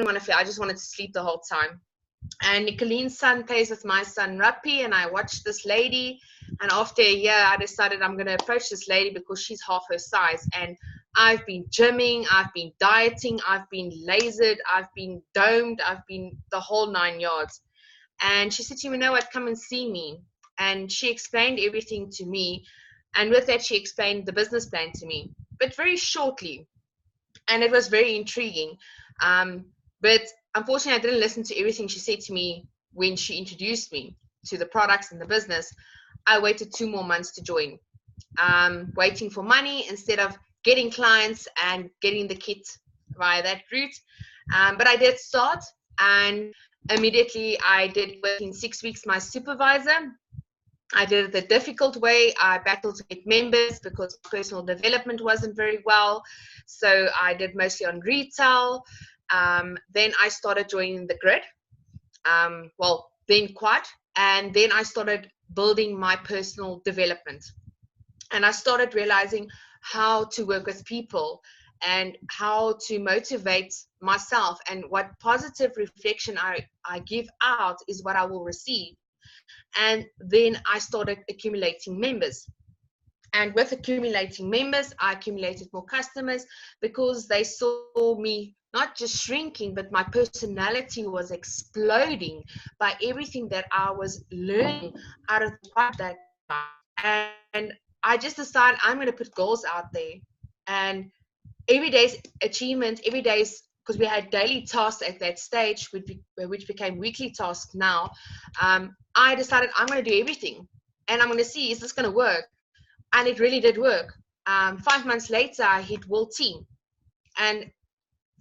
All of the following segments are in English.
want to feel. I just wanted to sleep the whole time. And Nicoline's son plays with my son Rappi, and I watched this lady. And after a year, I decided I'm going to approach this lady because she's half her size. And I've been gymming, I've been dieting, I've been lasered, I've been domed, I've been the whole 9 yards. And she said to me, "You know what, come and see me." And she explained everything to me. And with that, she explained the business plan to me, but very shortly. And it was very intriguing. But unfortunately, I didn't listen to everything she said to me when she introduced me to the products and the business. I waited 2 more months to join, waiting for money instead of getting clients and getting the kit via that route. But I did start, and immediately I did within 6 weeks my supervisor. I did it the difficult way. I battled to get members because personal development wasn't very well. So I did mostly on retail. Then I started joining the grid. Then quite. And then I started building my personal development. And I started realizing how to work with people and how to motivate myself. And what positive reflection I give out is what I will receive. And then I started accumulating members. And with accumulating members, I accumulated more customers because they saw me not just shrinking, but my personality was exploding by everything that I was learning out of that. And I just decided I'm going to put goals out there. And every day's achievement, every day's, because we had daily tasks at that stage, which became weekly tasks now. I decided I'm going to do everything, and I'm going to see, is this going to work? And it really did work. 5 months later, I hit World Team, and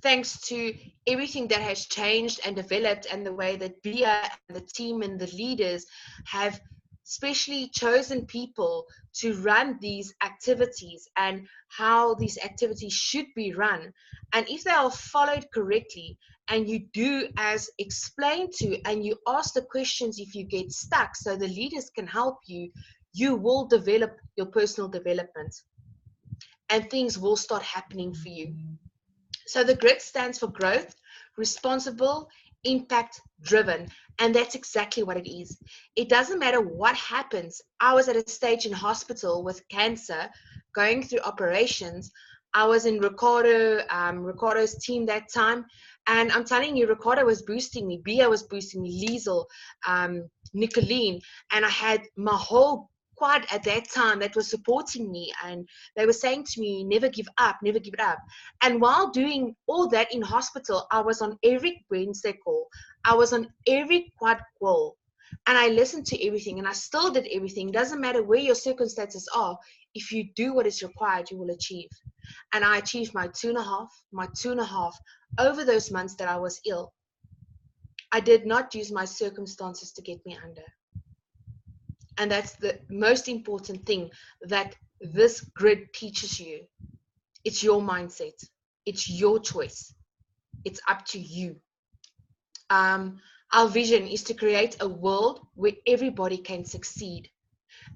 thanks to everything that has changed and developed, and the way that Bia and the team and the leaders have specially chosen people to run these activities and how these activities should be run. And if they are followed correctly, and you do as explained to, and you ask the questions if you get stuck so the leaders can help you, you will develop your personal development and things will start happening for you. So the GRIT stands for growth, responsible, impact driven. And that's exactly what it is. It doesn't matter what happens. I was at a stage in hospital with cancer, going through operations. I was in Ricardo's team that time. And I'm telling you, Ricardo was boosting me. Bia was boosting me, Liesel, Nicoline. And I had my whole quad at that time that was supporting me. And they were saying to me, never give up, never give it up. And while doing all that in hospital, I was on every Wednesday call. I was on every quad call. And I listened to everything, and I still did everything. Doesn't matter where your circumstances are. If you do what is required, you will achieve. And I achieved my two and a half over those months that I was ill. I did not use my circumstances to get me under. And that's the most important thing that this grid teaches you. It's your mindset. It's your choice. It's up to you. Our vision is to create a world where everybody can succeed.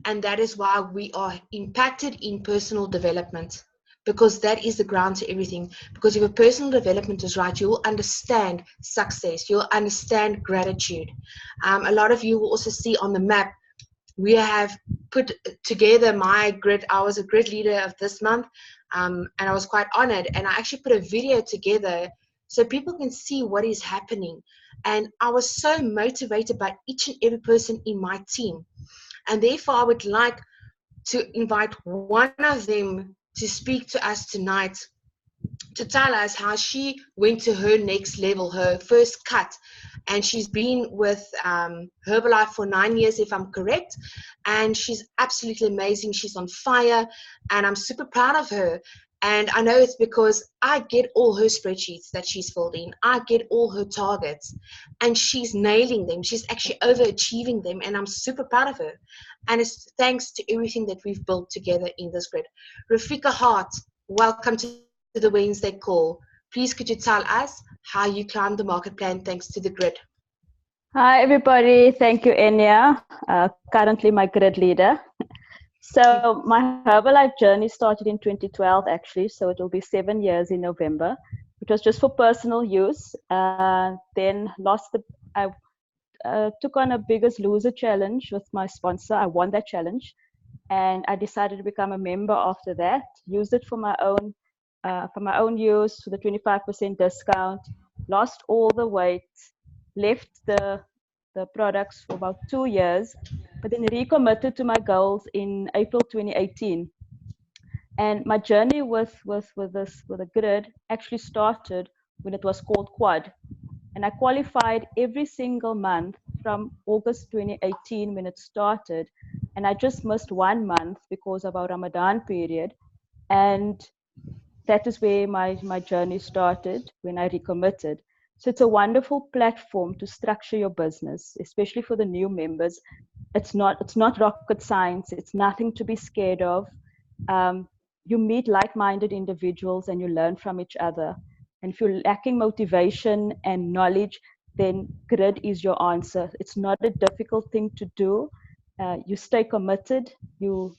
And that is why we are impacted in personal development, because that is the ground to everything. Because if your personal development is right, you will understand success. You'll understand gratitude. A lot of you will also see on the map, we have put together my grid. I was a grid leader of this month, and I was quite honored. And I actually put a video together so people can see what is happening. And I was so motivated by each and every person in my team. And therefore, I would like to invite one of them to speak to us tonight, to tell us how she went to her next level, her first cut. And she's been with Herbalife for 9 years, if I'm correct. And she's absolutely amazing. She's on fire. And I'm super proud of her. And I know it's because I get all her spreadsheets that she's filled in. I get all her targets. And she's nailing them. She's actually overachieving them. And I'm super proud of her. And it's thanks to everything that we've built together in this grid. Rafika Hart, welcome to the Wednesday call. Please could you tell us how you climbed the market plan thanks to the grid? Hi everybody, thank you Enya, currently my grid leader. So my Herbalife journey started in 2012 actually, so it will be 7 years in November. It was just for personal use. Then I took on a Biggest Loser challenge with my sponsor. I won that challenge, and I decided to become a member after that. Used it for my own use, for the 25% discount. Lost all the weight, left the products for about 2 years, but then recommitted to my goals in April 2018. And my journey with the grid actually started when it was called Quad, and I qualified every single month from August 2018 when it started, and I just missed 1 month because of our Ramadan period, and that is where my journey started when I recommitted. So it's a wonderful platform to structure your business, especially for the new members. It's not rocket science. It's nothing to be scared of. Um, you meet like-minded individuals and you learn from each other. And if you're lacking motivation and knowledge, then grid is your answer. It's not a difficult thing to do. You stay committed. You're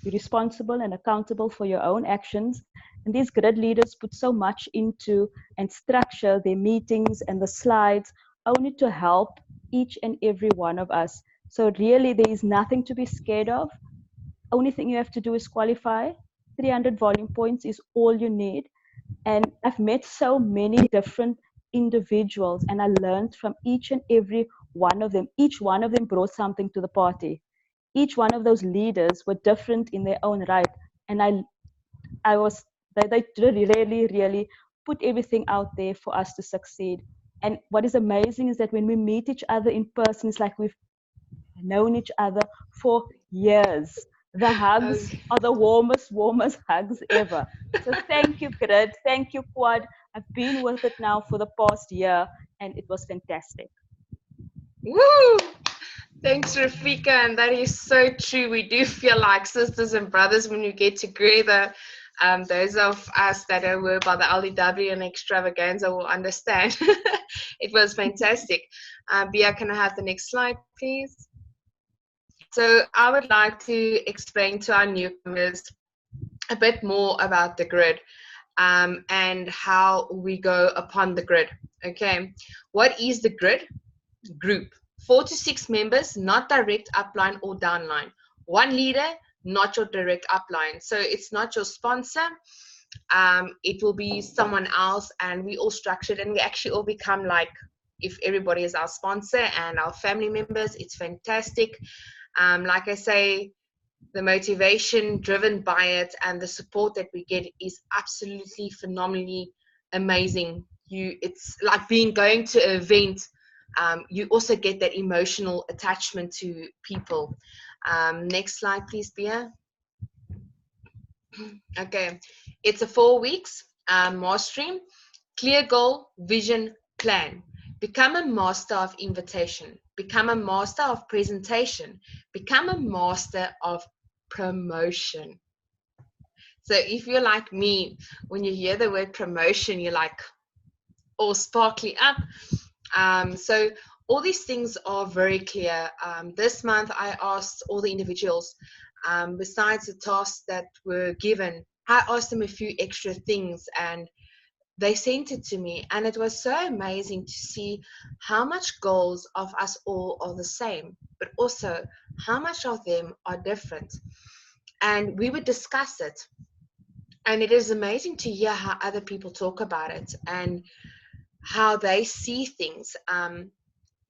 responsible and accountable for your own actions. And these grid leaders put so much into and structure their meetings and the slides only to help each and every one of us. So really, there is nothing to be scared of. Only thing you have to do is qualify. 300 volume points is all you need. And I've met so many different individuals, and I learned from each and every one of them. Each one of them brought something to the party. Each one of those leaders were different in their own right. And they really put everything out there for us to succeed. And what is amazing is that when we meet each other in person, it's like we've known each other for years. The hugs are the warmest hugs ever. So thank you, Grid. Thank you, Quad. I've been with it now for the past year, and it was fantastic. Woo! Thanks, Rafika. And that is so true. We do feel like sisters and brothers when we get together. Those of us that are aware by the LDW and extravaganza will understand. It was fantastic. Bia, can I have the next slide, please? So I would like to explain to our newcomers a bit more about the grid and how we go upon the grid. Okay, what is the grid? Group, 4 to 6 members, not direct upline or downline. One leader, not your direct upline. So it's not your sponsor. It will be someone else, and we all structured, and we actually all become like, if everybody is our sponsor and our family members, it's fantastic. Like I say, the motivation driven by it and the support that we get is absolutely phenomenally amazing. It's like going to an event. You also get that emotional attachment to people. Next slide, please, Bia. Okay, it's a 4 weeks mastery. Clear goal, vision, plan. Become a master of invitation. Become a master of presentation. Become a master of promotion. So if you're like me, when you hear the word promotion, you're like all sparkly up. So all these things are very clear. This month I asked all the individuals, besides the tasks that were given, I asked them a few extra things, and they sent it to me, and it was so amazing to see how much goals of us all are the same, but also how much of them are different. And we would discuss it, and it is amazing to hear how other people talk about it and how they see things.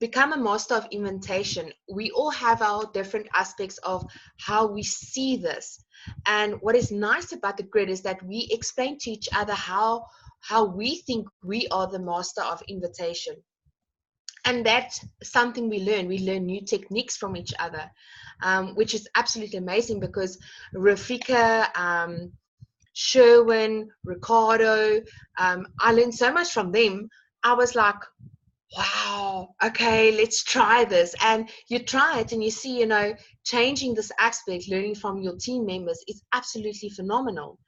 Become a master of invitation. We all have our different aspects of how we see this, and what is nice about the grid is that we explain to each other how we think we are the master of invitation. And that's something we learn new techniques from each other, which is absolutely amazing, because Rafika, Sherwin, Ricardo, I learned so much from them. I was like, wow, okay, let's try this. And you try it and you see, changing this aspect, learning from your team members is absolutely phenomenal.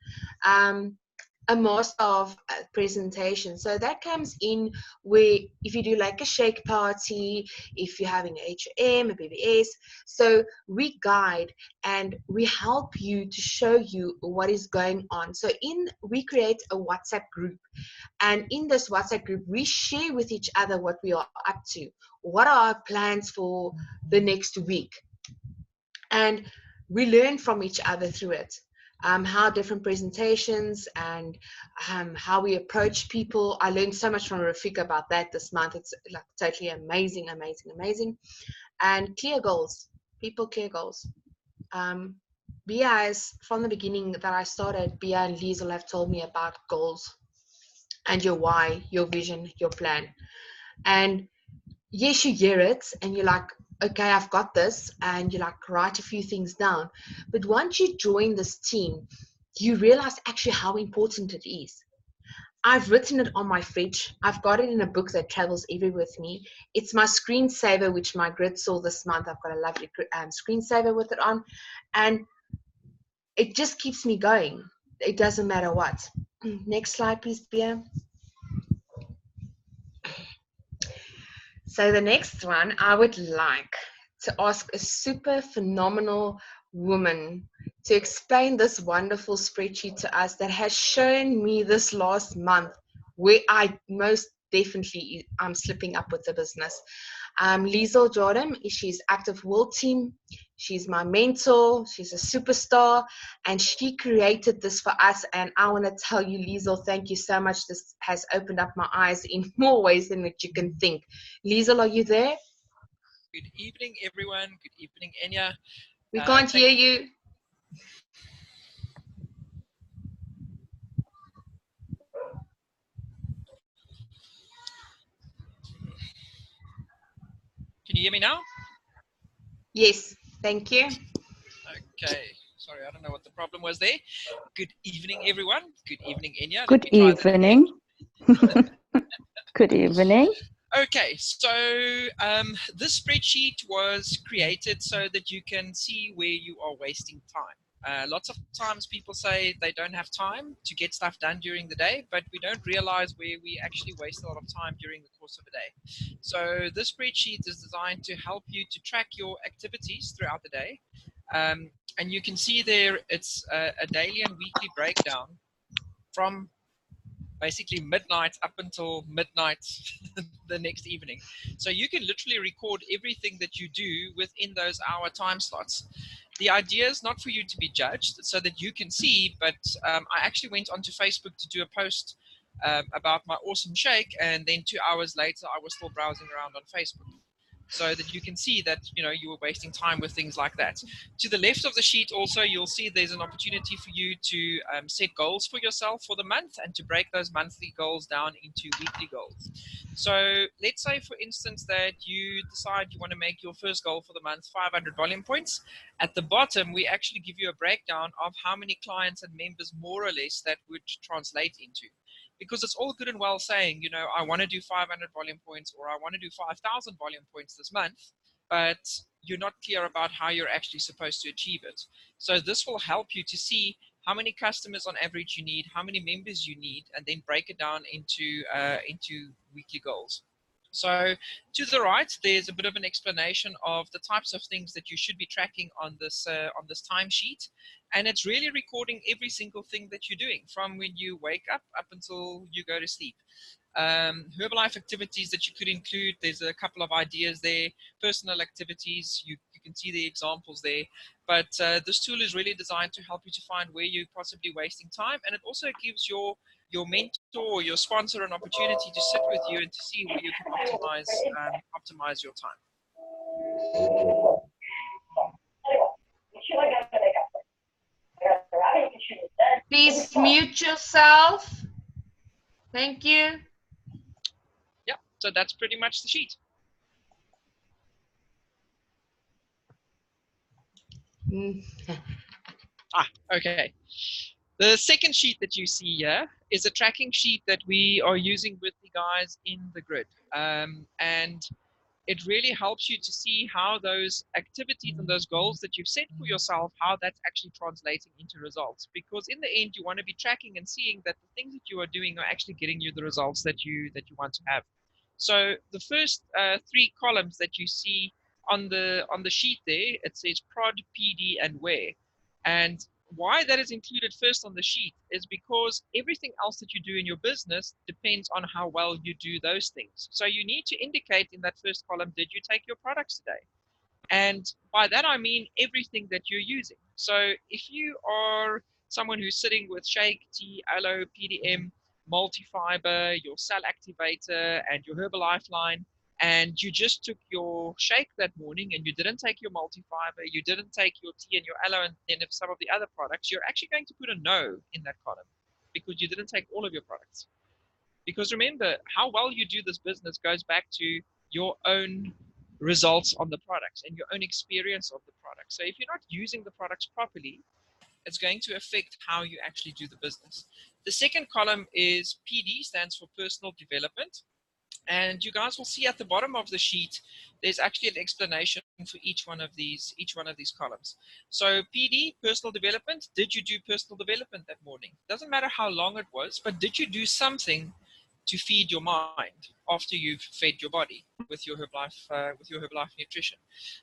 a master of presentation. So that comes in where if you do like a shake party, if you're having a HM, a BBS, so we guide and we help you to show you what is going on. So we create a WhatsApp group, and in this WhatsApp group we share with each other what we are up to, what are our plans for the next week, and we learn from each other through it. How different presentations and how we approach people. I learned so much from Rafika about that this month. It's like totally amazing, amazing, amazing. And clear goals. People clear goals. Bia has, from the beginning that I started, Bia and Liesel have told me about goals and your why, your vision, your plan. And yes, you hear it and you're like, okay, I've got this, and you like write a few things down. But once you join this team, you realize actually how important it is. I've written it on my fridge. I've got it in a book that travels everywhere with me. It's my screensaver, which my grid saw this month. I've got a lovely screensaver with it on, and it just keeps me going. It doesn't matter what. Next slide, please, Bia. So the next one, I would like to ask a super phenomenal woman to explain this wonderful spreadsheet to us that has shown me this last month where I most definitely I'm slipping up with the business. Liesel Jordan, she's active world team. She's my mentor. She's a superstar, and she created this for us. And I want to tell you, Liesel, thank you so much. This has opened up my eyes in more ways than what you can think. Liesel, are you there? Good evening, everyone. Good evening, Enya. We can't hear you. Can you hear me now? Yes, thank you. Okay. Sorry, I don't know what the problem was there. Good evening, everyone. Good evening, Enya. Good evening. Good evening. Okay, so this spreadsheet was created so that you can see where you are wasting time. Lots of times people say they don't have time to get stuff done during the day, but we don't realize where we actually waste a lot of time during the course of a day. So this spreadsheet is designed to help you to track your activities throughout the day. And you can see there it's a daily and weekly breakdown from basically midnight up until midnight the next evening. So you can literally record everything that you do within those hour time slots. The idea is not for you to be judged, so that you can see, but I actually went onto Facebook to do a post about my awesome shake, and then 2 hours later I was still browsing around on Facebook, so that you can see that you were wasting time with things like that. To the left of the sheet also, you'll see there's an opportunity for you to set goals for yourself for the month, and to break those monthly goals down into weekly goals. So let's say, for instance, that you decide you want to make your first goal for the month 500 volume points. At the bottom, we actually give you a breakdown of how many clients and members more or less that would translate into. Because it's all good and well saying, I want to do 500 volume points, or I want to do 5,000 volume points this month, but you're not clear about how you're actually supposed to achieve it. So this will help you to see how many customers on average you need, how many members you need, and then break it down into weekly goals. So to the right, there's a bit of an explanation of the types of things that you should be tracking on this timesheet. And it's really recording every single thing that you're doing from when you wake up until you go to sleep. Herbalife activities that you could include, there's a couple of ideas there. Personal activities, you can see the examples there. But this tool is really designed to help you to find where you're possibly wasting time. And it also gives your mentor or your sponsor an opportunity to sit with you and to see where you can optimize your time. Please mute yourself. Thank you. Yeah, so that's pretty much the sheet. Okay. The second sheet that you see here is a tracking sheet that we are using with the guys in the grid. And it really helps you to see how those activities and those goals that you've set for yourself, how that's actually translating into results. Because in the end, you want to be tracking and seeing that the things that you are doing are actually getting you the results that you want to have. So the first three columns that you see on the sheet there, it says prod, PD, and where. And why that is included first on the sheet is because everything else that you do in your business depends on how well you do those things. So you need to indicate in that first column, did you take your products today? And by that, I mean everything that you're using. So if you are someone who's sitting with Shake, Tea, Aloe, PDM, Multifiber, your Cell Activator, and your Herbalife line, and you just took your shake that morning and you didn't take your Multifiber, you didn't take your tea and your aloe and then some of the other products, you're actually going to put a no in that column because you didn't take all of your products. Because remember, how well you do this business goes back to your own results on the products and your own experience of the product. So if you're not using the products properly, it's going to affect how you actually do the business. The second column is PD, stands for personal development. And you guys will see at the bottom of the sheet, there's actually an explanation for each one of these columns. So PD, personal development. Did you do personal development that morning? Doesn't matter how long it was, but did you do something to feed your mind after you've fed your body with your Herbalife nutrition?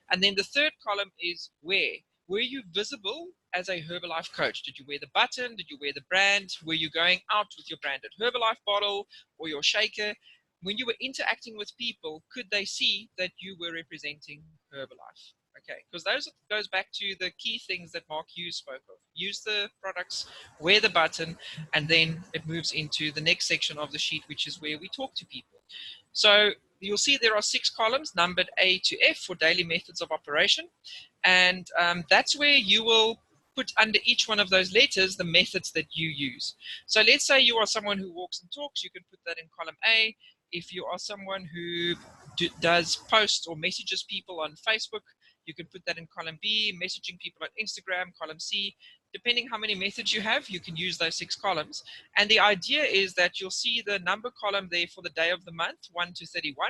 And then the third column is where. Were you visible as a Herbalife coach? Did you wear the button? Did you wear the brand? Were you going out with your branded Herbalife bottle or your shaker? When you were interacting with people, could they see that you were representing Herbalife? Okay, because those goes back to the key things that Mark Hughes spoke of. Use the products, wear the button, and then it moves into the next section of the sheet, which is where we talk to people. So you'll see there are 6 columns, numbered A to F for daily methods of operation. And that's where you will put under each one of those letters the methods that you use. So let's say you are someone who walks and talks, you can put that in column A. If you are someone who does posts or messages people on Facebook, you can put that in column B. Messaging people on Instagram, column C. Depending how many methods you have, you can use those 6 columns. And the idea is that you'll see the number column there for the day of the month, 1 to 31.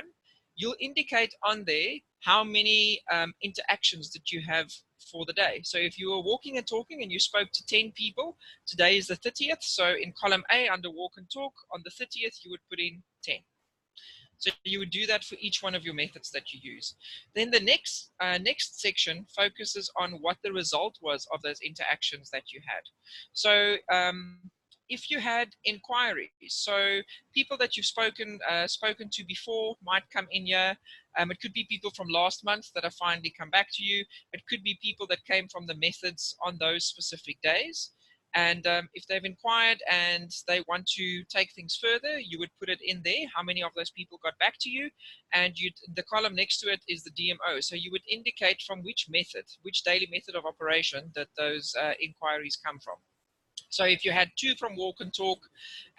You'll indicate on there how many interactions that you have for the day. So if you were walking and talking and you spoke to 10 people, today is the 30th. So in column A under walk and talk, on the 30th, you would put in 10. So you would do that for each one of your methods that you use. Then the next section focuses on what the result was of those interactions that you had. So if you had inquiries, so people that you've spoken to before might come in here. It could be people from last month that have finally come back to you. It could be people that came from the methods on those specific days. And if they've inquired and they want to take things further, you would put it in there, how many of those people got back to you. And the column next to it is the DMO. So you would indicate from which method, which daily method of operation that those inquiries come from. So if you had 2 from walk and talk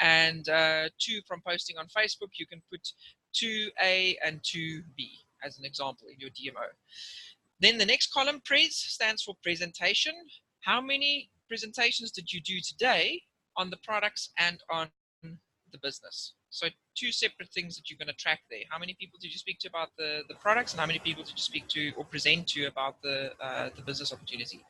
and 2 from posting on Facebook, you can put 2A and 2B as an example in your DMO. Then the next column, Pres, stands for presentation. How many presentations did you do today on the products and on the business? So 2 separate things that you're going to track there. How many people did you speak to about the products, and how many people did you speak to or present to about the business opportunity?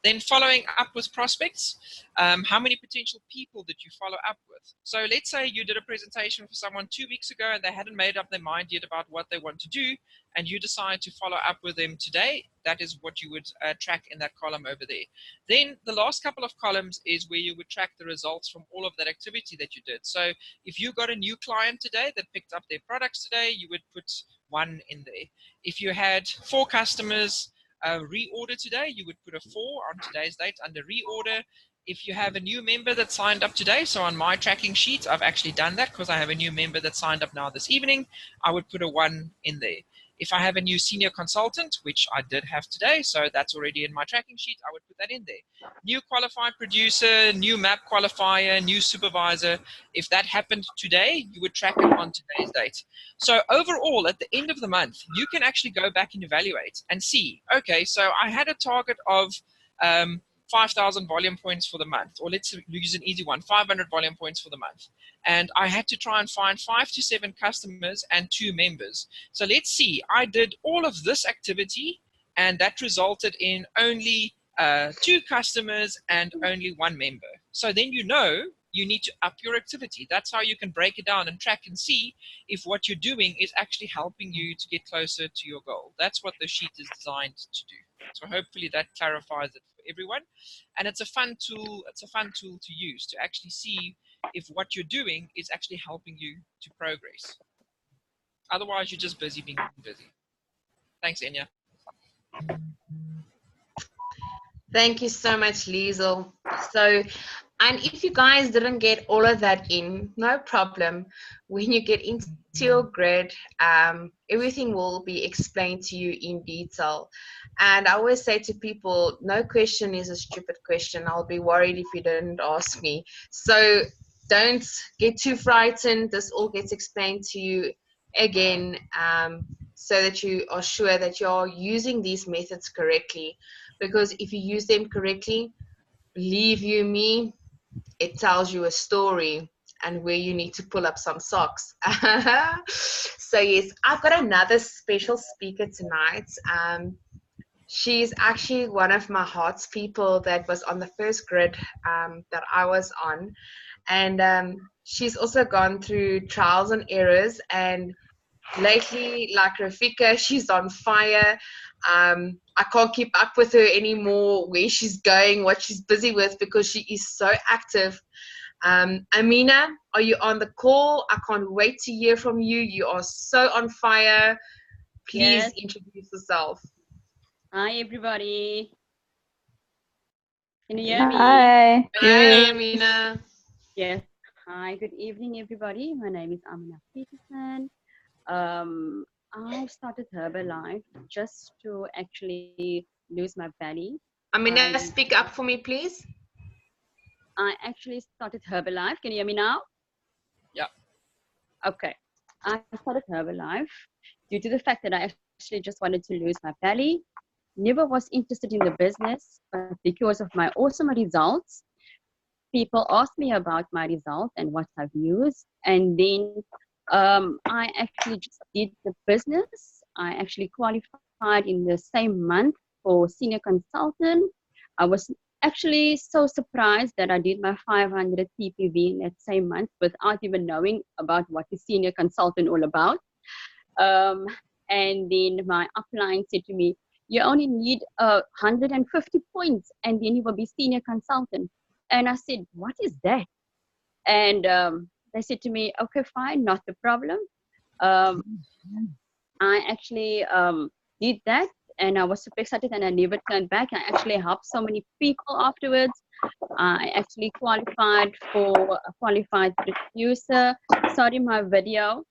Then following up with prospects, how many potential people did you follow up with? So let's say you did a presentation for someone 2 weeks ago and they hadn't made up their mind yet about what they want to do, and you decide to follow up with them today. That is what you would track in that column over there. Then the last couple of columns is where you would track the results from all of that activity that you did. So if you got a new client today that picked up their products today, you would put 1 in there. If you had 4 customers reorder today, you would put a 4 on today's date under reorder. If you have a new member that signed up today, so on my tracking sheet, I've actually done that because I have a new member that signed up now this evening, I would put a 1 in there. If I have a new senior consultant, which I did have today, so that's already in my tracking sheet, I would put that in there. New qualified producer, new map qualifier, new supervisor. If that happened today, you would track it on today's date. So overall, at the end of the month, you can actually go back and evaluate and see, okay, so I had a target of 5,000 volume points for the month, or let's use an easy one, 500 volume points for the month. And I had to try and find 5 to 7 customers and 2 members. So let's see, I did all of this activity, and that resulted in only 2 customers and only 1 member. So then you need to up your activity. That's how you can break it down and track and see if what you're doing is actually helping you to get closer to your goal. That's what the sheet is designed to do. So hopefully that clarifies it for everyone. And it's a fun tool. It's a fun tool to use to actually see if what you're doing is actually helping you to progress. Otherwise, you're just busy being busy. Thanks, Enya. Thank you so much, Liesel. So, and if you guys didn't get all of that in, no problem. When you get into your grid, everything will be explained to you in detail. And I always say to people, no question is a stupid question. I'll be worried if you didn't ask me. So don't get too frightened. This all gets explained to you again, so that you are sure that you're using these methods correctly. Because if you use them correctly, believe you me, it tells you a story and where you need to pull up some socks. So yes, I've got another special speaker tonight. She's actually one of my heart's people that was on the first grid that I was on. And she's also gone through trials and errors, and lately, like Rafika, she's on fire. I can't keep up with her anymore, where she's going, what she's busy with, because she is so active. Amina, are you on the call? I can't wait to hear from you. You are so on fire. Please Yes. introduce yourself. Hi, everybody. Can you hear me? Hi. Hi, Amina. Yes. Hi, good evening, everybody. My name is Amina Peterson. I started Herbalife just to actually lose my belly. Amina, speak up for me, please. I actually started Herbalife. Can you hear me now? Yeah. Okay. I started Herbalife due to the fact that I actually just wanted to lose my belly. Never was interested in the business, but because of my awesome results, people asked me about my results and what I've used. And then I actually just did the business. I actually qualified in the same month for senior consultant. I was actually so surprised that I did my 500 PPV in that same month without even knowing about what the senior consultant all about. And then my upline said to me, you only need 150 points and then you will be senior consultant. And I said, what is that? And they said to me, okay, fine, not the problem. I actually did that, and I was super excited, and I never turned back. I actually helped so many people afterwards. I actually qualified for a qualified producer. Sorry, my video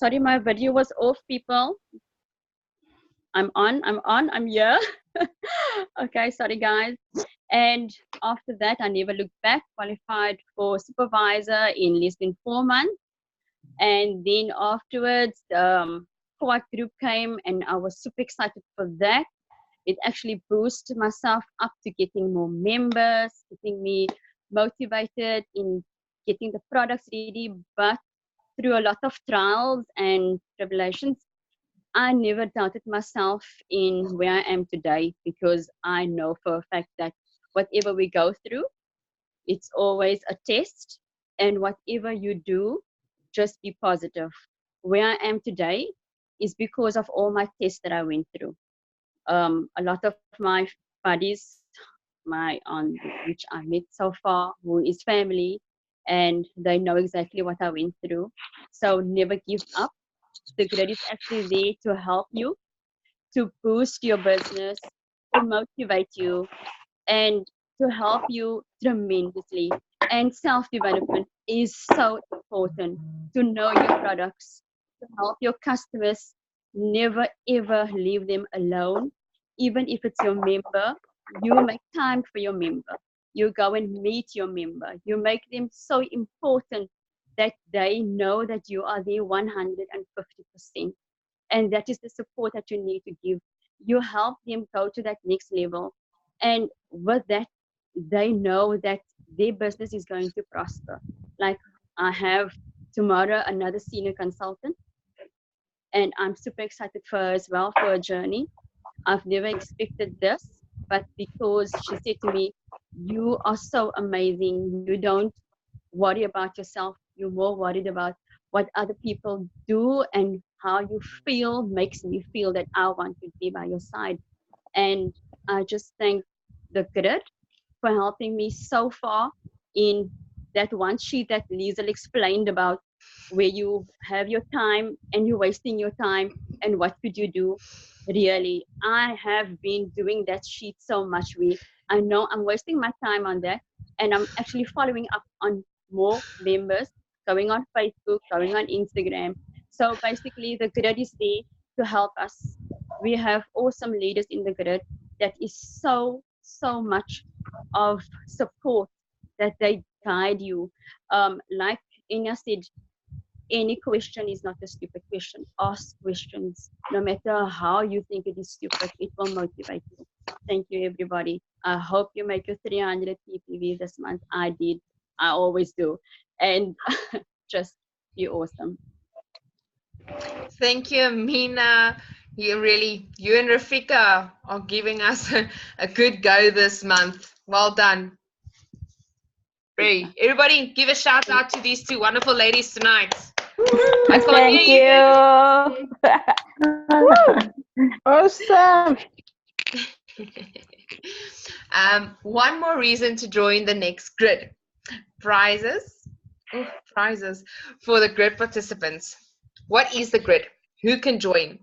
was off, people. I'm here. Okay, sorry guys. And after that, I never looked back, qualified for supervisor in less than 4 months. And then afterwards, Quad Group came, and I was super excited for that. It actually boosted myself up to getting more members, getting me motivated in getting the products ready. But through a lot of trials and tribulations, I never doubted myself in where I am today, because I know for a fact that whatever we go through, it's always a test, and whatever you do, just be positive. Where I am today is because of all my tests that I went through. A lot of my buddies, which I met so far, who is family, and they know exactly what I went through. So never give up. The grid is actually there to help you, to boost your business, to motivate you, and to help you tremendously. And self-development is so important, to know your products, to help your customers. Never ever leave them alone. Even if it's your member, you make time for your member. You go and meet your member. You make them so important that they know that you are there 150%. And that is the support that you need to give. You help them go to that next level. And with that, they know that their business is going to prosper. Like, I have tomorrow another senior consultant, and I'm super excited for her as well, for her journey. I've never expected this, but because she said to me, "You are so amazing. You don't worry about yourself. You're more worried about what other people do, and how you feel makes me feel that I want to be by your side." And I just thank the grid for helping me so far in that one sheet that Liesel explained about, where you have your time and you're wasting your time, and what could you do. Really, I have been doing that sheet so much. I know I'm wasting my time on that, and I'm actually following up on more members, going on Facebook, going on Instagram. So basically, the grid is there to help us. We have awesome leaders in the grid that is so much of support, that they guide you. Like Enya said, any question is not a stupid question. Ask questions. No matter how you think it is stupid, it will motivate you. Thank you, everybody. I hope you make your 300 PPV this month. I did. I always do. And just be awesome. Thank you, Amina. You and Rafika are giving us a good go this month. Well done. Everybody give a shout out to these two wonderful ladies tonight. I can't Thank hear you. Awesome. One more reason to join the next grid. Prizes for the grid participants. What is the grid? Who can join?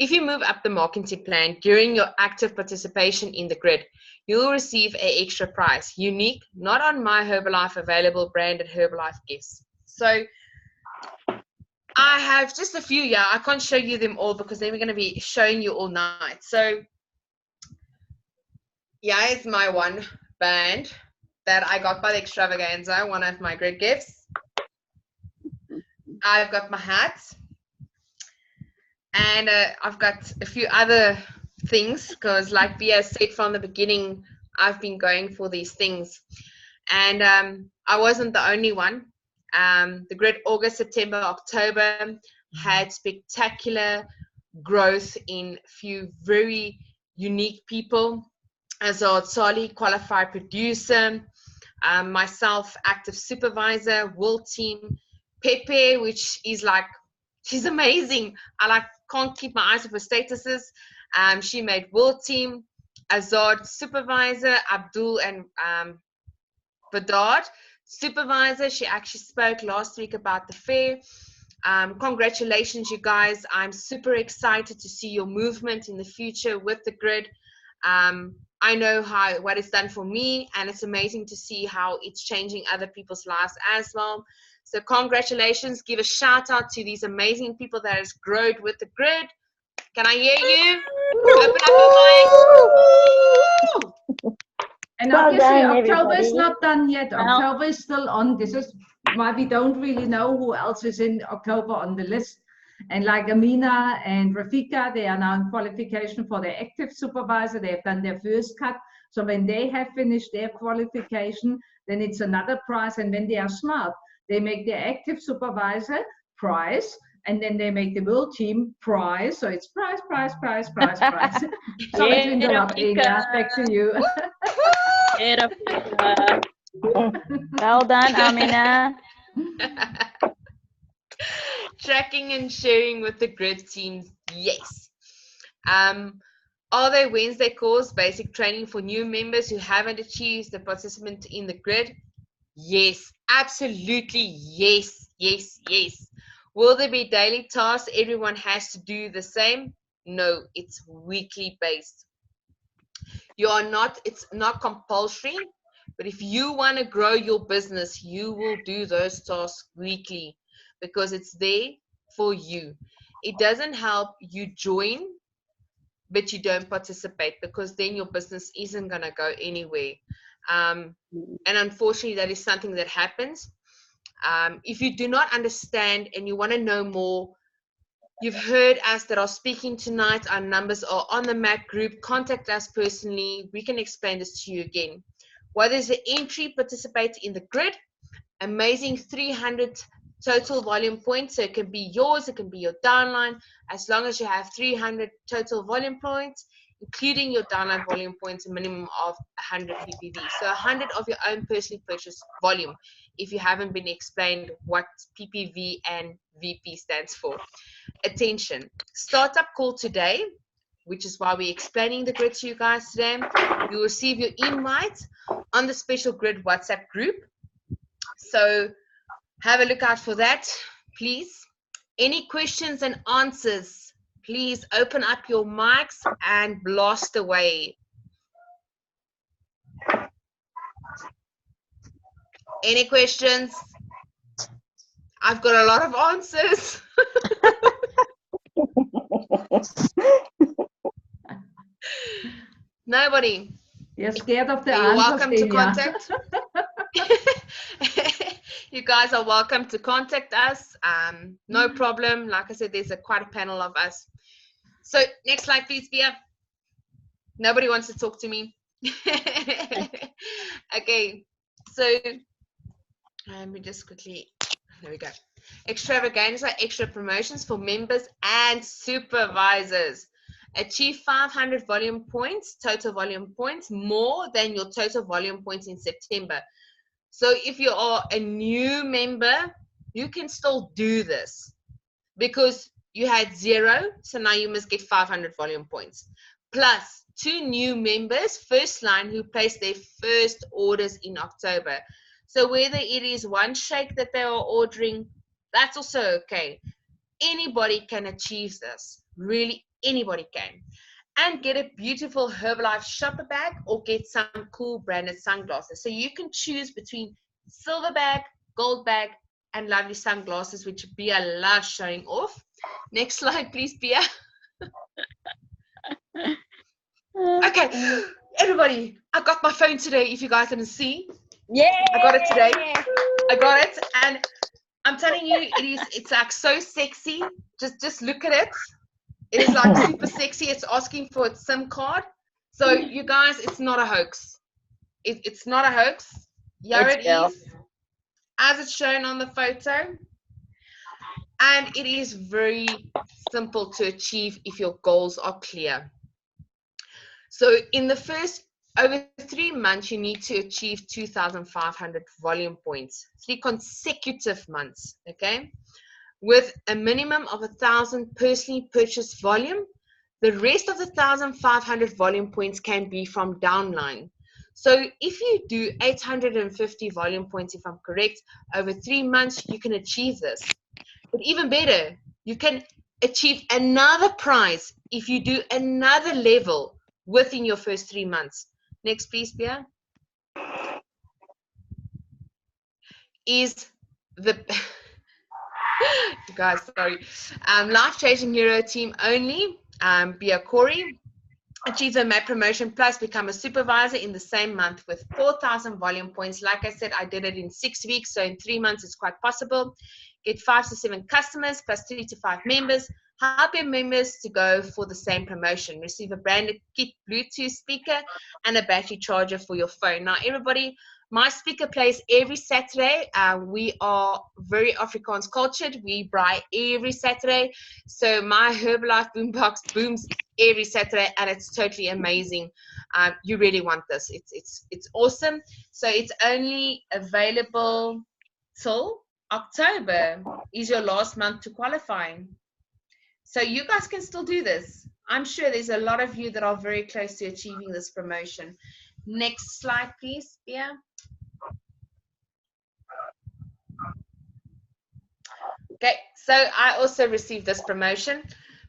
If you move up the marketing plan during your active participation in the grid, you'll receive an extra prize, unique, not on My Herbalife available branded Herbalife gifts. So I have just a few here. I can't show you them all because then we're going to be showing you all night. So yeah, it's my one band that I got by the extravaganza, one of my grid gifts. I've got my hats. And I've got a few other things because, like Bia said from the beginning, I've been going for these things. And I wasn't the only one. The grid August, September, October had spectacular growth in a few very unique people. Azad Sali, qualified producer, myself, active supervisor, World Team, Pepe, which is like, she's amazing. I can't keep my eyes off her statuses. She made World Team, Azad supervisor, Abdul and Badard supervisor. She actually spoke last week about the fair. Congratulations, you guys. I'm super excited to see your movement in the future with the grid. I know what it's done for me, and it's amazing to see how it's changing other people's lives as well. So congratulations. Give a shout out to these amazing people that has grown with the grid. Can I hear you? Open up your mic. And Well obviously, done, October is everybody. not done yet. Well- October is still on. This is why we don't really know who else is in October on the list. And like Amina and Rafika, they are now in qualification for their active supervisor. They have done their first cut. So when they have finished their qualification, then it's another prize. And when they are smart, they make their active supervisor prize. And then they make the World Team prize. So it's prize. Sorry to interrupt, Enya. Back to you. Well done, Amina. Tracking and sharing with the grid teams, yes. Are there Wednesday calls, basic training for new members who haven't achieved the participant in the grid? Yes, absolutely, yes. Will there be daily tasks everyone has to do the same? No, it's weekly based. It's not compulsory, but if you want to grow your business, you will do those tasks weekly because it's there for you. It doesn't help you join, but you don't participate, because then your business isn't going to go anywhere. And unfortunately, that is something that happens. If you do not understand and you want to know more, You've heard us that are speaking tonight. Our numbers are on the MAC group. Contact us personally. We can explain this to you again. What is the entry? Participate in the grid. Amazing 300 total volume points. So it can be yours, it can be your downline, as long as you have 300 total volume points, including your downline volume points, a minimum of 100 PPV. So 100 of your own personally purchased volume, if you haven't been explained what PPV and VP stands for. Attention, startup call today, which is why we're explaining the grid to you guys today. You'll receive your invite on the special grid WhatsApp group. So have a look out for that, please. Any questions and answers, please open up your mics and blast away. Any questions? I've got a lot of answers. Nobody. You're scared of the You're answers, welcome to Tanya. contact. You guys are welcome to contact us. No problem. Like I said, there's quite a panel of us. So next slide, please, Bia. Nobody wants to talk to me. Okay, so let me just quickly, there we go. Extravaganza, extra promotions for members and supervisors. Achieve 500 volume points, total volume points, more than your total volume points in September. So if you are a new member, you can still do this because you had 0, so now you must get 500 volume points. Plus 2 new members, first line, who placed their first orders in October. So whether it is one shake that they are ordering, that's also okay. Anybody can achieve this, really anybody can. And get a beautiful Herbalife shopper bag or get some cool branded sunglasses. So you can choose between silver bag, gold bag, and lovely sunglasses, which Bia loves showing off. Next slide, please, Bia. Okay, everybody, I got my phone today, if you guys didn't see. Yeah. I got it today. I got it, and I'm telling you, it's like so sexy. Just look at it. It is like super sexy. It's asking for its SIM card. So you guys, it's not a hoax. It's not a hoax. Here it is, as it's shown on the photo. And it is very simple to achieve if your goals are clear. So in the first over 3 months, you need to achieve 2,500 volume points, 3 consecutive months, okay? With a minimum of 1,000 personally purchased volume. The rest of the 1,500 volume points can be from downline. So if you do 850 volume points, if I'm correct, over 3 months, you can achieve this. But even better, you can achieve another prize if you do another level within your first 3 months. Next, please, Bia. Is the you guys, sorry. Life Changing Hero team only. Bia Corey achieves a MAC promotion plus become a supervisor in the same month with 4,000 volume points. Like I said, I did it in 6 weeks, so in 3 months it's quite possible. Get 5 to 7 customers plus 3 to 5 members. Help your members to go for the same promotion. Receive a branded kit Bluetooth speaker and a battery charger for your phone. Now, everybody, my speaker plays every Saturday. We are very Afrikaans cultured. We braai every Saturday. So my Herbalife boombox booms every Saturday, and it's totally amazing. You really want this. It's awesome. So it's only available till October is your last month to qualify. So you guys can still do this. I'm sure there's a lot of you that are very close to achieving this promotion. Next slide, please, Bia. Okay, so I also received this promotion,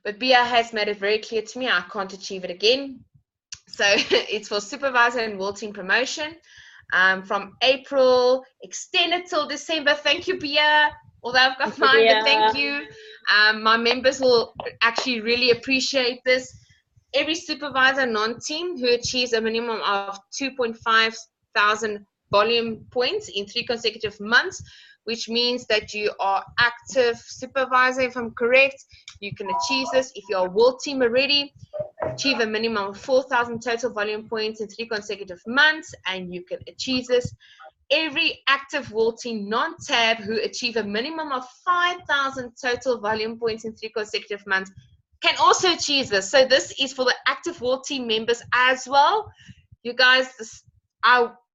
but Bia has made it very clear to me I can't achieve it again. So it's for supervisor and world team promotion from April, extended till December. Thank you, Bia. Although I've got mine, but thank you. My members will actually really appreciate this. Every supervisor non-team who achieves a minimum of 2,500 volume points in 3 consecutive months which means that you are active supervisor. If I'm correct, you can achieve this. If you're a world team already, achieve a minimum of 4,000 total volume points in 3 consecutive months, and you can achieve this. Every active world team non-tab who achieve a minimum of 5,000 total volume points in 3 consecutive months can also achieve this. So this is for the active world team members as well. You guys,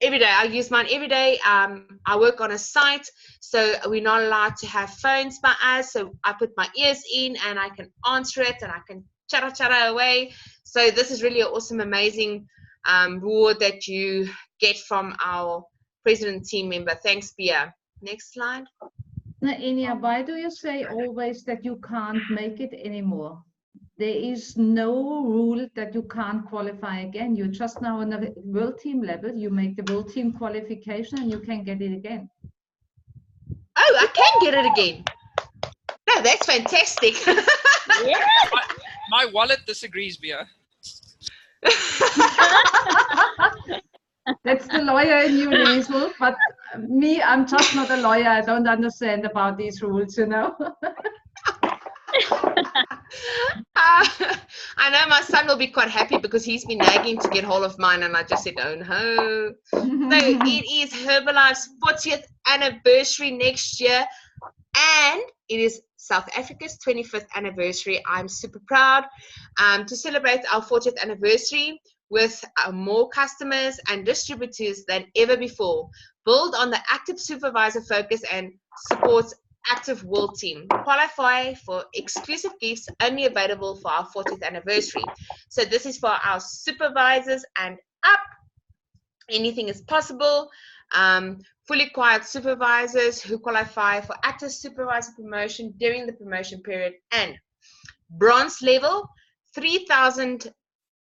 every day, I use mine every day. I work on a site, so we're not allowed to have phones by us. So I put my ears in and I can answer it and I can chatter away. So this is really an awesome, amazing reward that you get from our president team member. Thanks, Bia. Next slide. Now, Enya, why do you say always that you can't make it anymore? There is no rule that you can't qualify again. You're just now on a world team level. You make the world team qualification and you can get it again. Oh, I can get it again. No, that's fantastic. Yeah. My wallet disagrees, Bia. That's the lawyer in you, Liesl. But me, I'm just not a lawyer. I don't understand about these rules, you know. I know my son will be quite happy because he's been nagging to get hold of mine, and I just said, oh no. So it is Herbalife's 40th anniversary next year, and it is South Africa's 25th anniversary. I'm super proud to celebrate our 40th anniversary with more customers and distributors than ever before. Build on the active supervisor focus and support active world team. Qualify for exclusive gifts only available for our 40th anniversary. So this is for our supervisors and up. Anything is possible. Fully acquired supervisors who qualify for active supervisor promotion during the promotion period, and bronze level 3,000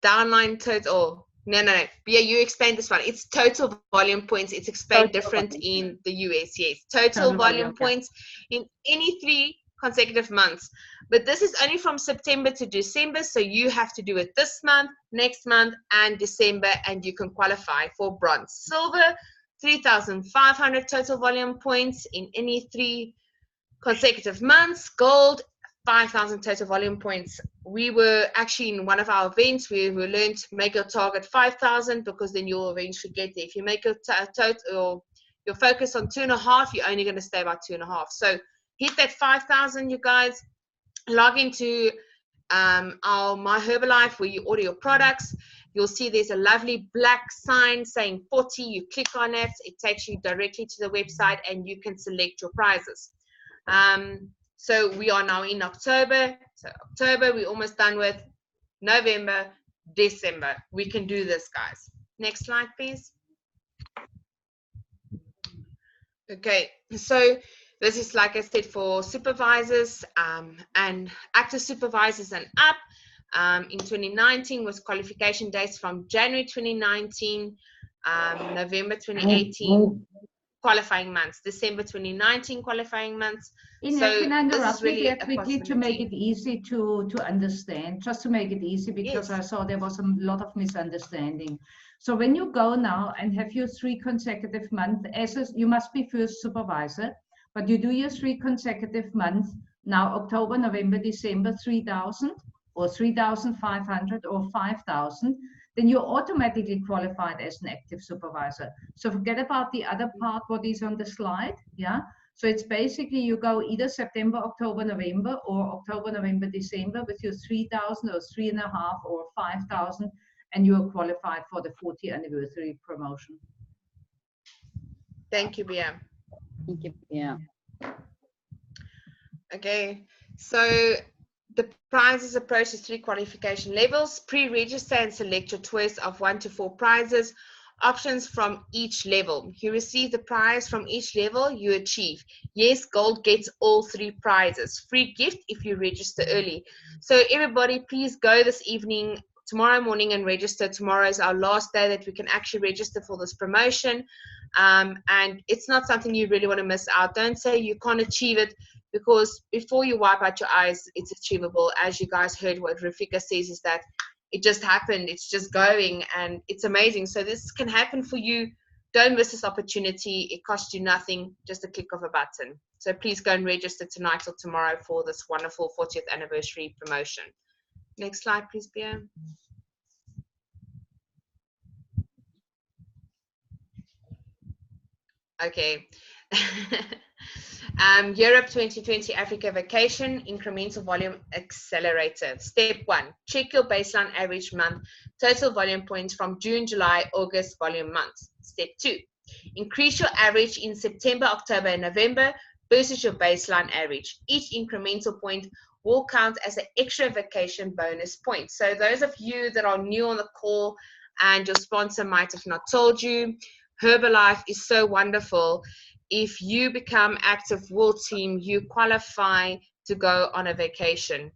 downline total. No. Bia, you explained this one. It's total volume points. It's explained different in the US. Yes, total volume points in any 3 consecutive months. But this is only from September to December, so you have to do it this month, next month, and December, and you can qualify for bronze. Silver, 3,500 total volume points in any 3 consecutive months. Gold, 5,000 total volume points. We were actually in one of our events where we learned to make your target 5,000, because then you'll eventually get there. If you make your total, your focus on 2.5, you're only going to stay about 2.5. So hit that 5,000, you guys. Log into our My Herbalife where you order your products. You'll see there's a lovely black sign saying 40. You click on it. It takes you directly to the website and you can select your prizes. So we are now in October. So October, we're almost done with. November, December. We can do this, guys. Next slide, please. Okay, so this is, like I said, for supervisors and active supervisors and up. In 2019 was qualification dates from January 2019, November 2018 qualifying months, December 2019 qualifying months. So can I interrupt really you quickly to make it easy to understand, just to make it easy, because I saw there was a lot of misunderstanding. So when you go now and have your 3 consecutive months, you must be first supervisor, but you do your 3 consecutive months, now October, November, December, 3,000 or 3,500 or 5,000, then you're automatically qualified as an active supervisor. So forget about the other part, what is on the slide, yeah? So it's basically you go either September, October, November, or October, November, December with your 3,000 or 3.5 or 5,000, and you are qualified for the 40th anniversary promotion. Thank you, Bia. Thank you. Yeah. Okay, so the prizes approach is 3 qualification levels. Pre-register and select your choice of 1 to 4 prizes. Options from each level. You receive the prize from each level you achieve. Yes, gold gets all 3 prizes. Free gift if you register early. So everybody, please go this evening, tomorrow morning, and register. Tomorrow is our last day that we can actually register for this promotion. And it's not something you really want to miss out. Don't say you can't achieve it, because before you wipe out your eyes, it's achievable. As you guys heard, what Rafika says is that it just happened. It's just going, and it's amazing. So this can happen for you don't miss this opportunity. It costs you nothing, just a click of a button. So please go and register tonight or tomorrow for this wonderful 40th anniversary promotion. Next slide, please, Bea. Okay. Europe 2020 Africa Vacation Incremental Volume Accelerator. Step 1, check your baseline average month total volume points from June, July, August volume months. Step 2, increase your average in September, October, and November versus your baseline average. Each incremental point will count as an extra vacation bonus point. So those of you that are new on the call and your sponsor might have not told you, Herbalife is so wonderful. If you become active Wool Team, you qualify to go on a vacation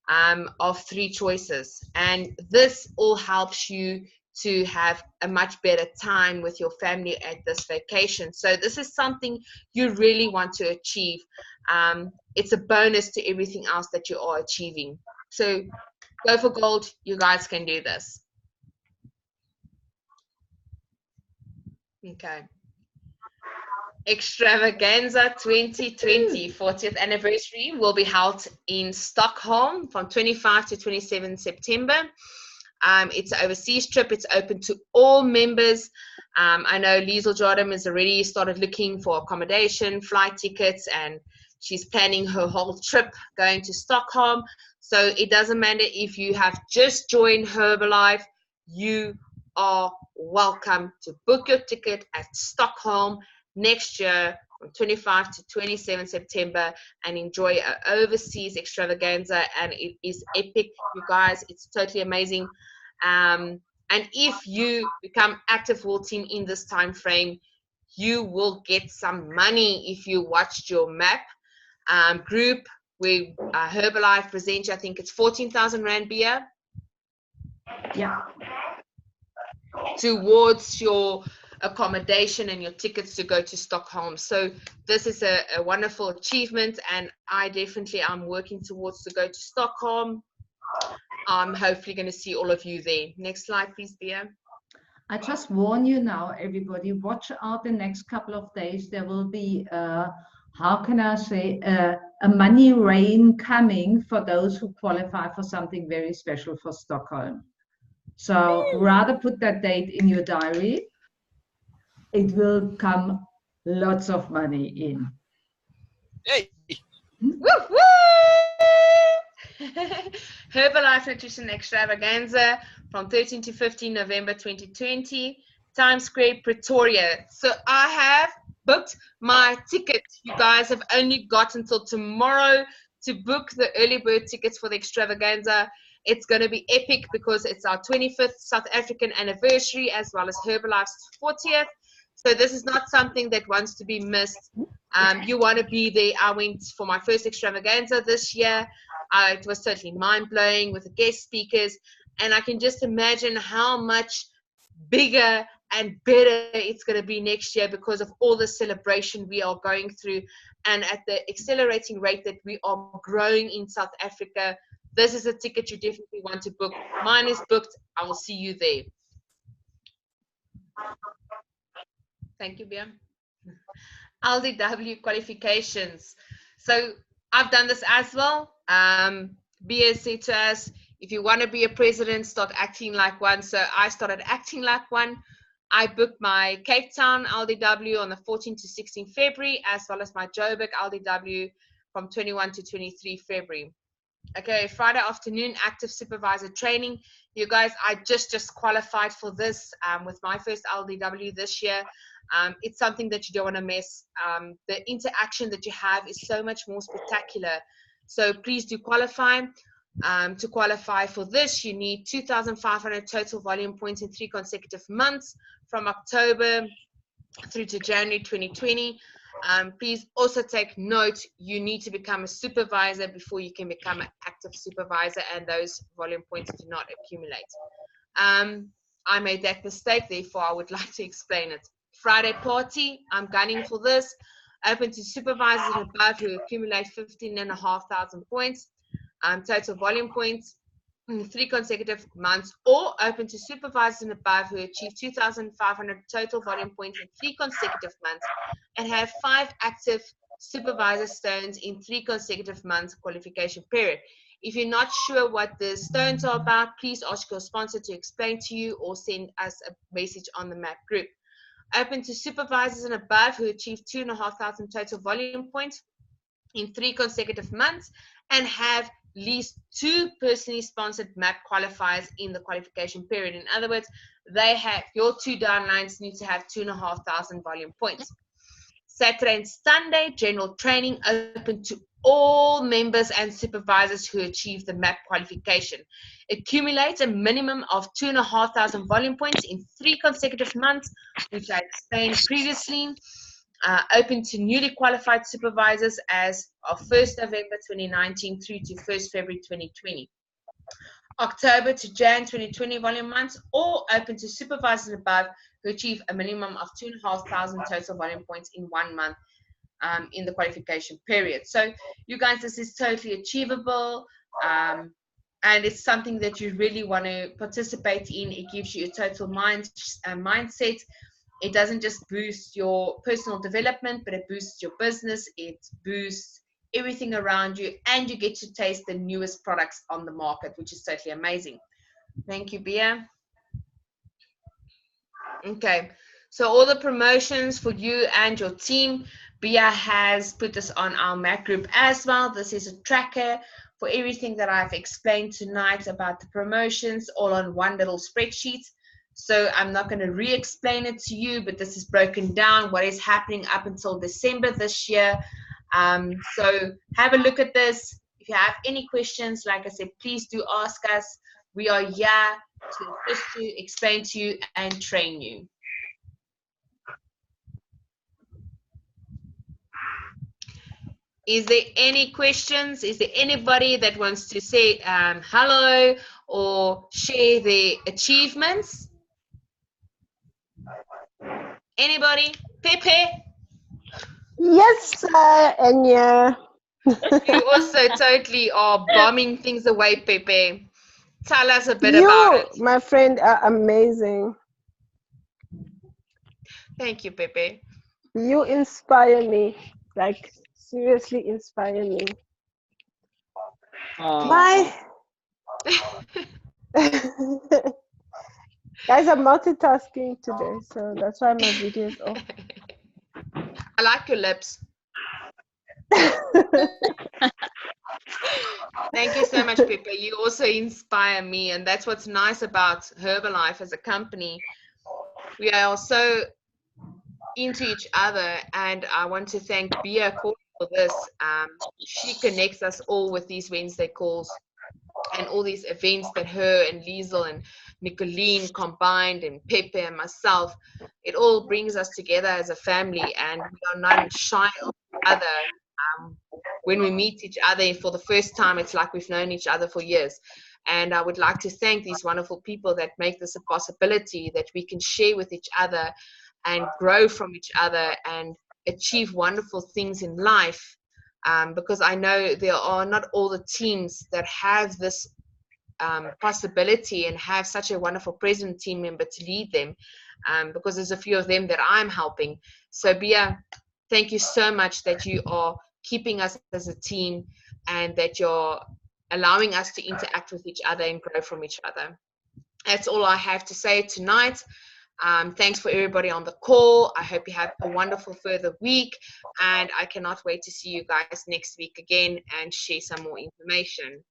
of 3 choices. And this all helps you to have a much better time with your family at this vacation. So this is something you really want to achieve. It's a bonus to everything else that you are achieving. So go for gold. You guys can do this. Okay. Extravaganza 2020 40th anniversary will be held in Stockholm from 25 to 27 September. It's an overseas trip. It's open to all members. I know Liesl Jordan has already started looking for accommodation, flight tickets, and she's planning her whole trip going to Stockholm. So it doesn't matter if you have just joined Herbalife, you are welcome to book your ticket at Stockholm next year from 25 to 27 September and enjoy an overseas extravaganza. And it is epic, you guys. It's totally amazing. And if you become active Wool Team in this time frame, you will get some money if you watched your map group where Herbalife presents you. I think it's 14,000 Rand beer. Yeah. Towards your accommodation and your tickets to go to Stockholm. So this is a wonderful achievement, and I definitely am working towards to go to Stockholm. I'm hopefully going to see all of you there. Next slide, please, Bea. I just warn you now, everybody, watch out the next couple of days. There will be, how can I say, a money rain coming for those who qualify for something very special for Stockholm. So rather put that date in your diary. It will come lots of money in. Hey. Woo, woo! Herbalife Nutrition Extravaganza from 13 to 15 November 2020, Times Square, Pretoria. So I have booked my ticket. You guys have only got until tomorrow to book the early bird tickets for the extravaganza. It's going to be epic because it's our 25th South African anniversary as well as Herbalife's 40th. So this is not something that wants to be missed. You want to be there. I went for my first extravaganza this year. It was totally mind-blowing with the guest speakers. And I can just imagine how much bigger and better it's going to be next year because of all the celebration we are going through. And at the accelerating rate that we are growing in South Africa, this is a ticket you definitely want to book. Mine is booked. I will see you there. Thank you, Bea. LDW qualifications. So I've done this as well. Bea said to us, if you want to be a president, start acting like one. So I started acting like one. I booked my Cape Town LDW on the 14th to 16th February, as well as my Joburg LDW from 21 to 23 February. Okay, Friday afternoon, active supervisor training. You guys, I just qualified for this with my first LDW this year. It's something that you don't want to miss. The interaction that you have is so much more spectacular. So please do qualify. To qualify for this, you need 2,500 total volume points in 3 consecutive months from October through to January 2020. Please also take note, you need to become a supervisor before you can become an active supervisor, and those volume points do not accumulate. I made that mistake, therefore I would like to explain it. Friday party, I'm gunning for this. Open to supervisors and above who accumulate 15,500 points, total volume points. in 3 consecutive months, or open to supervisors and above who achieve 2,500 total volume points in 3 consecutive months and have 5 active supervisor stones in 3 consecutive months qualification period. If you're not sure what the stones are about, please ask your sponsor to explain to you or send us a message on the MAP group. Open to supervisors and above who achieve 2,500 total volume points in 3 consecutive months and have at least 2 personally sponsored MAP qualifiers in the qualification period. In other words, they have, your 2 downlines need to have 2,500 volume points. Saturday and Sunday, general training open to all members and supervisors who achieve the MAP qualification. Accumulate a minimum of 2,500 volume points in 3 consecutive months, which I explained previously. Open to newly qualified supervisors as of 1st November 2019 through to 1st February 2020. October to Jan 2020 volume months, or open to supervisors above who achieve a minimum of 2,500 total volume points in 1 month in the qualification period. So you guys, this is totally achievable, and it's something that you really want to participate in. It gives you a total mindset. It doesn't just boost your personal development, but it boosts your business. It boosts everything around you, and you get to taste the newest products on the market, which is totally amazing. Thank you, Bia. Okay, so all the promotions for you and your team, Bia has put this on our MAP group as well. This is a tracker for everything that I've explained tonight about the promotions, all on one little spreadsheet. So I'm not going to re-explain it to you, but this is broken down, what is happening up until December this year. So have a look at this. If you have any questions, like I said, please do ask us. We are here to assist you, explain to you, and train you. Is there any questions? Is there anybody that wants to say hello or share their achievements? Anybody? Pepe? Yes, Enya. You also totally are bombing things away, Pepe. Tell us a bit about it. You, my friend, are amazing. Thank you, Pepe. You inspire me, like seriously inspire me. My guys, I'm multitasking today, so that's why my video is off. I like your lips. Thank you so much, Pippa. You also inspire me, and that's what's nice about Herbalife as a company. We are so into each other, and I want to thank Bia for this. She connects us all with these Wednesday calls and all these events that her and Liesel and Nicolene combined, and Pepe and myself, it all brings us together as a family, and we are not shy of each other. When we meet each other for the first time, it's like we've known each other for years. And I would like to thank these wonderful people that make this a possibility, that we can share with each other and grow from each other and achieve wonderful things in life. Because I know there are not all the teams that have this possibility and have such a wonderful president team member to lead them, because there's a few of them that I'm helping. So Bia, thank you so much that you are keeping us as a team and that you're allowing us to interact with each other and grow from each other. That's all I have to say tonight. Thanks for everybody on the call. I hope you have a wonderful further week, and I cannot wait to see you guys next week again and share some more information.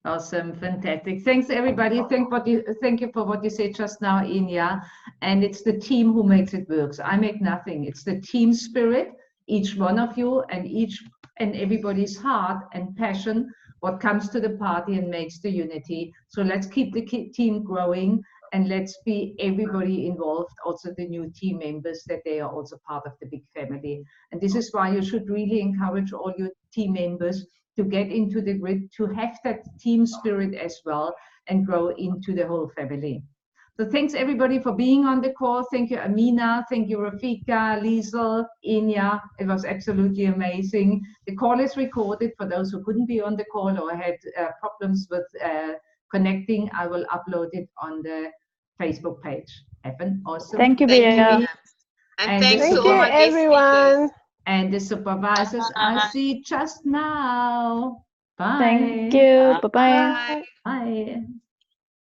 Awesome, fantastic. Thanks, everybody. Thank you for what you said just now, Enya. And it's the team who makes it work. I make nothing. It's the team spirit, each one of you, and everybody's heart and passion, what comes to the party and makes the unity. So let's keep the team growing, and let's be everybody involved, also the new team members, that they are also part of the big family. And this is why you should really encourage all your team members to get into the grid, to have that team spirit as well, and grow into the whole family. So thanks everybody for being on the call. Thank you, Amina. Thank you, Rafika, Liesel, Enya. It was absolutely amazing. The call is recorded for those who couldn't be on the call or had problems with connecting. I will upload it on the Facebook page. Have an awesome Thank you, Thank you, Bea. Bea. And And thanks this to Thank all you, my guest everyone. speakers. and the supervisors I see just now. Bye. Thank you. Bye-bye. Bye. Bye.